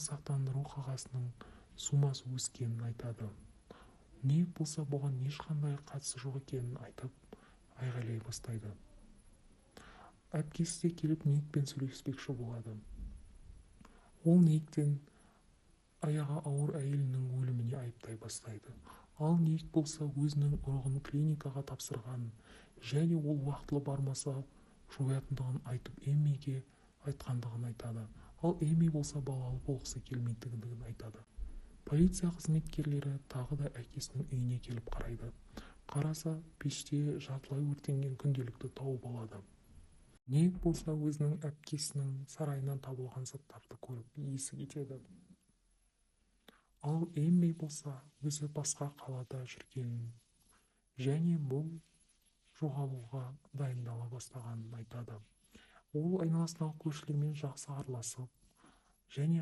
медициналық сақтандыру қағазының суммасы өскенін айтады. Ник болса бұған ешқандай қатысы жоқ екенін айтып айғайлай бастайды. Әпкесі де келіп Никпен сөйлеспекші болады. Ол Никтен аяғы ауыр әйелінің өліміне айыптай бастайды. Ал Ник болса өзінің ұрығын клиникаға тапсырғанын және ол уақытылы бармаса жоятындығын айтып Эммиге айтқандығын айтады. Ал Эмми болса балалы болғысы келмейтіндігін айтады. Полиция қызметкерлері тағы да әкесінің үйіне келіп қарайды. Қараса, пеште жартылай өртенген күнделікті тауып алады. Ник болса өзінің әпкесінің сарайынан табылған заттарды көріп есі кетеді. Ал Эмми болса өзі басқа қалада жүргенін және бұл жоғалуға дайындала бастағанын айтады. Ол айналасындағы көршілермен жақсы араласып және